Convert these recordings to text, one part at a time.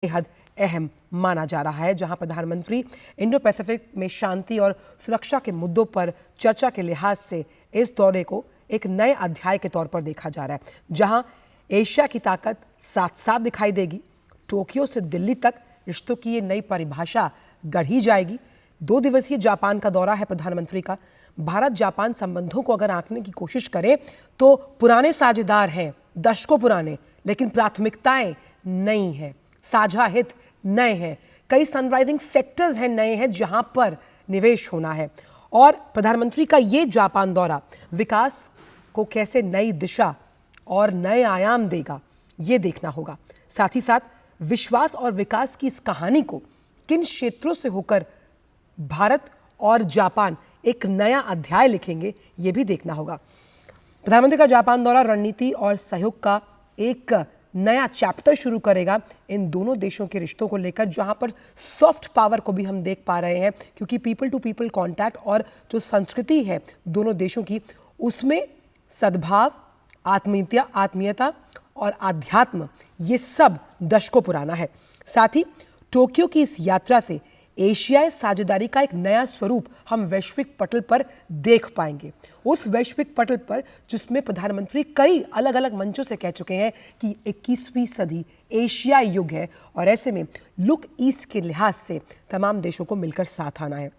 बेहद अहम माना जा रहा है, जहां प्रधानमंत्री इंडो पैसिफिक में शांति और सुरक्षा के मुद्दों पर चर्चा के लिहाज से इस दौरे को एक नए अध्याय के तौर पर देखा जा रहा है, जहां एशिया की ताकत साथ साथ दिखाई देगी। टोक्यो से दिल्ली तक रिश्तों की ये नई परिभाषा गढ़ी जाएगी। 2 दिवसीय जापान का दौरा है प्रधानमंत्री का। भारत जापान संबंधों को अगर आंकने की कोशिश करें तो पुराने साझेदार हैं, दशकों पुराने, लेकिन प्राथमिकताएं नई हैं, साझा हित नए हैं, कई सनराइजिंग सेक्टर्स हैं नए हैं जहां पर निवेश होना है। और प्रधानमंत्री का ये जापान दौरा विकास को कैसे नई दिशा और नए आयाम देगा, ये देखना होगा। साथ ही साथ विश्वास और विकास की इस कहानी को किन क्षेत्रों से होकर भारत और जापान एक नया अध्याय लिखेंगे, ये भी देखना होगा। प्रधानमंत्री का जापान दौरा रणनीति और सहयोग का एक नया चैप्टर शुरू करेगा इन दोनों देशों के रिश्तों को लेकर, जहां पर सॉफ्ट पावर को भी हम देख पा रहे हैं, क्योंकि पीपल टू पीपल कांटेक्ट और जो संस्कृति है दोनों देशों की, उसमें सद्भाव, आत्मीयता और आध्यात्म, ये सब दशकों पुराना है। साथ ही टोक्यो की इस यात्रा से एशियाई साझेदारी का एक नया स्वरूप हम वैश्विक पटल पर देख पाएंगे। उस वैश्विक पटल पर जिसमें प्रधानमंत्री कई अलग अलग मंचों से कह चुके हैं कि 21वीं सदी एशियाई युग है और ऐसे में लुक ईस्ट के लिहाज से तमाम देशों को मिलकर साथ आना है।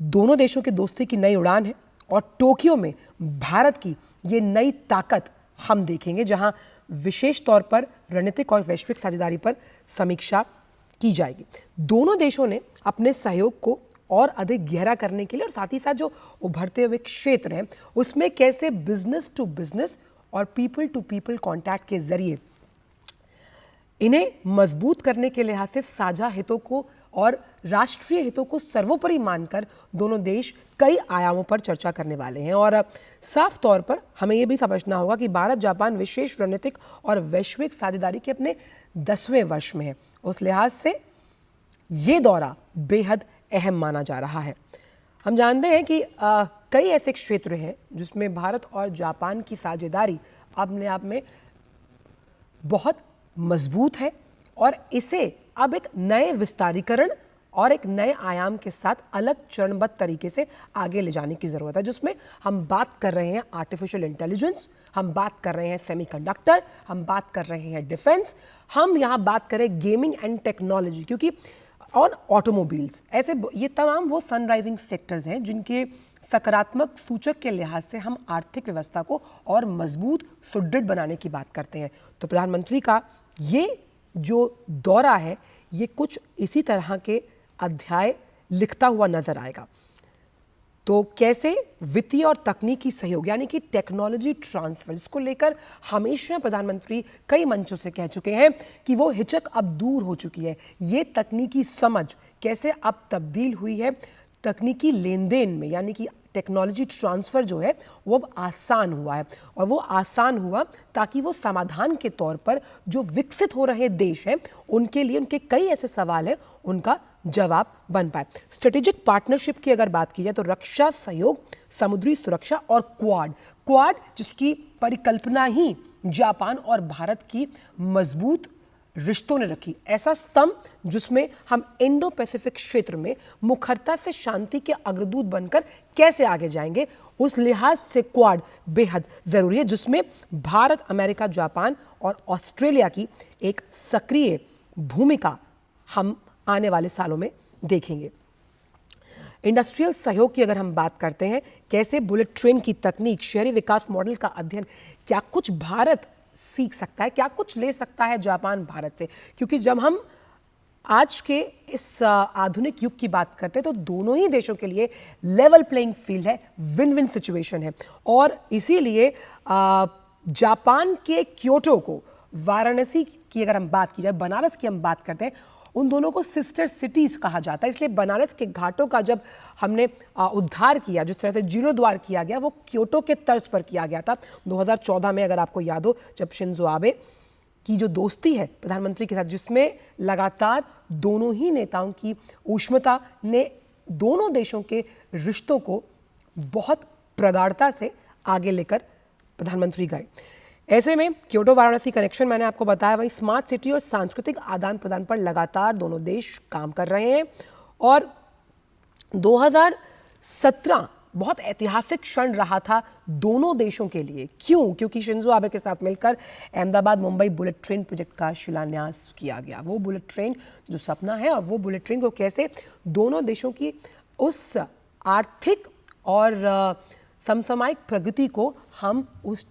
दोनों देशों की दोस्ती की नई उड़ान है और टोक्यो में भारत की ये नई ताकत हम देखेंगे, जहां विशेष तौर पर रणनीतिक और वैश्विक साझेदारी पर समीक्षा की जाएगी। दोनों देशों ने अपने सहयोग को और अधिक गहरा करने के लिए और साथ ही साथ जो उभरते हुए क्षेत्र हैं उसमें कैसे बिजनेस टू बिजनेस और पीपल टू पीपल कांटेक्ट के जरिए इन्हें मजबूत करने के लिहाज से साझा हितों को और राष्ट्रीय हितों को सर्वोपरि मानकर दोनों देश कई आयामों पर चर्चा करने वाले हैं। और साफ तौर पर हमें यह भी समझना होगा कि भारत जापान विशेष रणनीतिक और वैश्विक साझेदारी के अपने 10वें वर्ष में है। उस लिहाज से ये दौरा बेहद अहम माना जा रहा है। हम जानते हैं कि कई ऐसे क्षेत्र हैं जिसमें भारत और जापान की साझेदारी अपने आप में बहुत मजबूत है और इसे अब एक नए विस्तारीकरण और एक नए आयाम के साथ अलग चरणबद्ध तरीके से आगे ले जाने की ज़रूरत है, जिसमें हम बात कर रहे हैं आर्टिफिशियल इंटेलिजेंस, हम बात कर रहे हैं सेमीकंडक्टर, हम बात कर रहे हैं डिफेंस, हम यहाँ बात करें गेमिंग एंड टेक्नोलॉजी, क्योंकि और ऑटोमोबाइल्स, ऐसे ये तमाम वो सनराइजिंग सेक्टर्स हैं जिनके सकारात्मक सूचक के लिहाज से हम आर्थिक व्यवस्था को और मजबूत सुदृढ़ बनाने की बात करते हैं। तो प्रधानमंत्री का ये जो दौरा है ये कुछ इसी तरह के अध्याय लिखता हुआ नजर आएगा। तो कैसे वित्तीय और तकनीकी सहयोग यानी कि टेक्नोलॉजी ट्रांसफर, इसको लेकर हमेशा प्रधानमंत्री कई मंचों से कह चुके हैं कि वो हिचक अब दूर हो चुकी है। ये तकनीकी समझ कैसे अब तब्दील हुई है तकनीकी लेन देन में, यानी कि टेक्नोलॉजी ट्रांसफ़र जो है वो अब आसान हुआ है और वो आसान हुआ ताकि वो समाधान के तौर पर जो विकसित हो रहे देश हैं उनके लिए उनके कई ऐसे सवाल हैं उनका जवाब बन पाए। स्ट्रेटेजिक पार्टनरशिप की अगर बात की जाए तो रक्षा सहयोग, समुद्री सुरक्षा और क्वाड जिसकी परिकल्पना ही जापान और भारत की मजबूत रिश्तों ने रखी, ऐसा स्तंभ जिसमें हम इंडो पैसिफिक क्षेत्र में मुखरता से शांति के अग्रदूत बनकर कैसे आगे जाएंगे, उस लिहाज से क्वाड बेहद जरूरी है, जिसमें भारत, अमेरिका, जापान और ऑस्ट्रेलिया की एक सक्रिय भूमिका हम आने वाले सालों में देखेंगे। इंडस्ट्रियल सहयोग की अगर हम बात करते हैं, कैसे बुलेट ट्रेन की तकनीक, शहरी विकास मॉडल का अध्ययन, क्या कुछ भारत सीख सकता है, क्या कुछ ले सकता है जापान भारत से, क्योंकि जब हम आज के इस आधुनिक युग की बात करते हैं तो दोनों ही देशों के लिए लेवल प्लेइंग फील्ड है, विन विन सिचुएशन है। और इसीलिए जापान के क्योटो को वाराणसी की अगर हम बात की जाए, बनारस की हम बात करते हैं, उन दोनों को सिस्टर सिटीज़ कहा जाता है। इसलिए बनारस के घाटों का जब हमने उद्धार किया, जिस तरह से जीर्णोद्वार किया गया, वो क्योटो के तर्ज पर किया गया था 2014 में, अगर आपको याद हो, जब शिंजो आबे की जो दोस्ती है प्रधानमंत्री के साथ, जिसमें लगातार दोनों ही नेताओं की ऊष्मता ने दोनों देशों के रिश्तों को बहुत प्रगाढ़ता से आगे लेकर प्रधानमंत्री गए। ऐसे में क्योटो वाराणसी कनेक्शन मैंने आपको बताया, वहीं स्मार्ट सिटी और सांस्कृतिक आदान प्रदान पर लगातार दोनों देश काम कर रहे हैं। और 2017 बहुत ऐतिहासिक क्षण रहा था दोनों देशों के लिए। क्यों? क्योंकि शिंजो आबे के साथ मिलकर Ahmedabad Mumbai bullet train project का शिलान्यास किया गया। वो बुलेट ट्रेन जो सपना है, और वो बुलेट ट्रेन को कैसे दोनों देशों की उस आर्थिक और समसामयिक प्रगति को हम उस